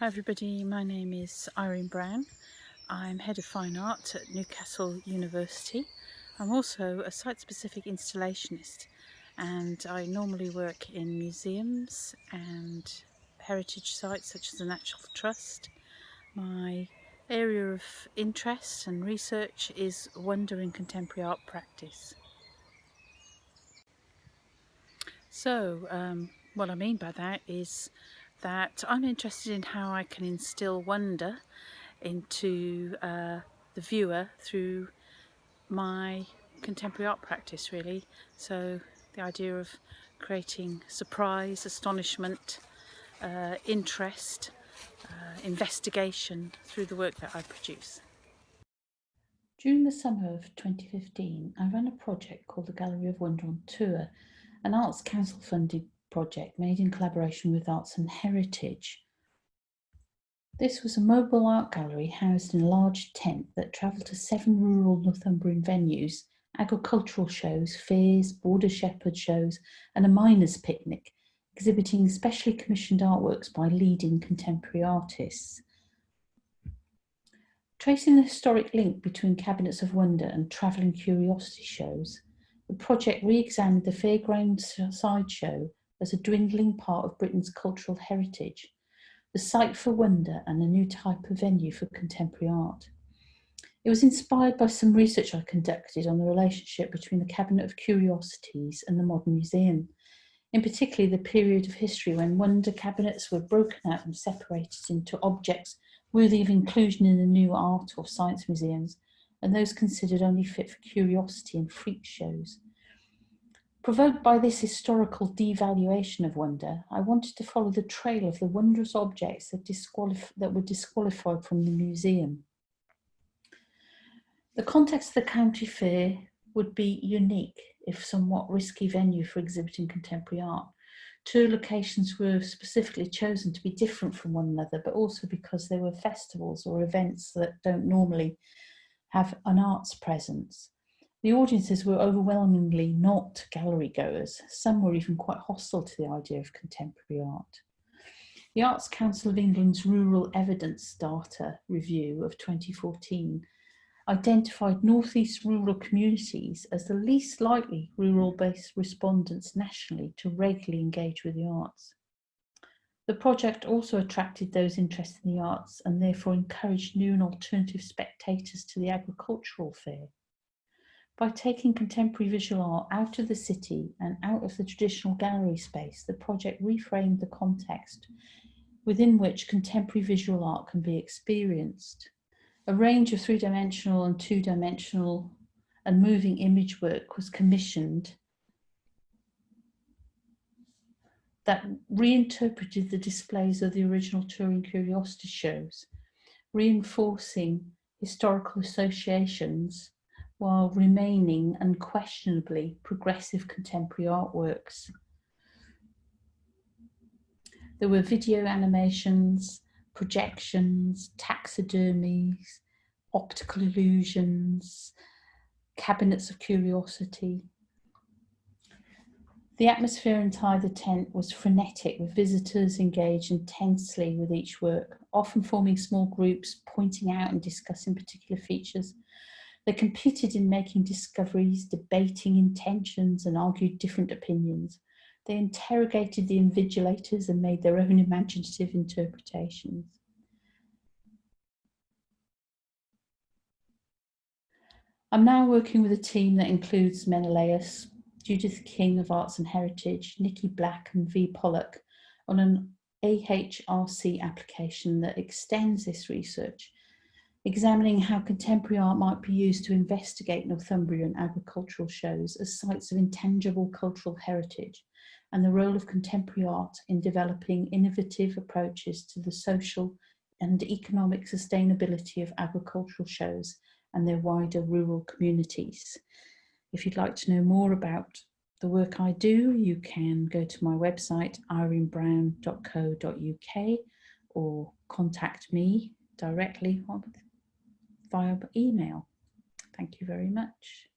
Hi everybody, my name is Irene Brown. I'm Head of Fine Art at Newcastle University. I'm also a site-specific installationist, and I normally work in museums and heritage sites such as the Natural Trust. My area of interest and research is wonder in contemporary art practice. So what I mean by that is that I'm interested in how I can instill wonder into the viewer through my contemporary art practice, really. So the idea of creating surprise, astonishment, interest, investigation through the work that I produce. During the summer of 2015, I ran a project called the Gallery of Wonder on Tour, an Arts Council funded project made in collaboration with Arts and Heritage. This was a mobile art gallery housed in a large tent that travelled to 7 rural Northumbrian venues, agricultural shows, fairs, border shepherd shows, and a miners' picnic, exhibiting specially commissioned artworks by leading contemporary artists. Tracing the historic link between Cabinets of Wonder and travelling curiosity shows, the project re-examined the fairground sideshow as a dwindling part of Britain's cultural heritage, the site for wonder and a new type of venue for contemporary art. It was inspired by some research I conducted on the relationship between the Cabinet of Curiosities and the modern museum, in particular the period of history when wonder cabinets were broken out and separated into objects worthy of inclusion in the new art or science museums, and those considered only fit for curiosity and freak shows. Provoked by this historical devaluation of wonder, I wanted to follow the trail of the wondrous objects that were disqualified from the museum. The context of the county fair would be unique, if somewhat risky, venue for exhibiting contemporary art. 2 locations were specifically chosen to be different from one another, but also because they were festivals or events that don't normally have an arts presence. The audiences were overwhelmingly not gallery goers. Some were even quite hostile to the idea of contemporary art. The Arts Council of England's Rural Evidence Data Review of 2014 identified North East rural communities as the least likely rural-based respondents nationally to regularly engage with the arts. The project also attracted those interested in the arts and therefore encouraged new and alternative spectators to the agricultural fair. By taking contemporary visual art out of the city and out of the traditional gallery space, the project reframed the context within which contemporary visual art can be experienced. A range of 3-dimensional and 2-dimensional and moving image work was commissioned that reinterpreted the displays of the original touring curiosity shows, reinforcing historical associations while remaining unquestionably progressive contemporary artworks. There were video animations, projections, taxidermies, optical illusions, cabinets of curiosity. The atmosphere inside the tent was frenetic, with visitors engaged intensely with each work, often forming small groups, pointing out and discussing particular features. They competed in making discoveries, debating intentions, and argued different opinions. They interrogated the invigilators and made their own imaginative interpretations. I'm now working with a team that includes Menelaus, Judith King of Arts and Heritage, Nikki Black and V Pollock on an AHRC application that extends this research, examining how contemporary art might be used to investigate Northumbrian agricultural shows as sites of intangible cultural heritage, and the role of contemporary art in developing innovative approaches to the social and economic sustainability of agricultural shows and their wider rural communities. If you'd like to know more about the work I do, you can go to my website, irenebrown.co.uk, or contact me directly via email. Thank you very much.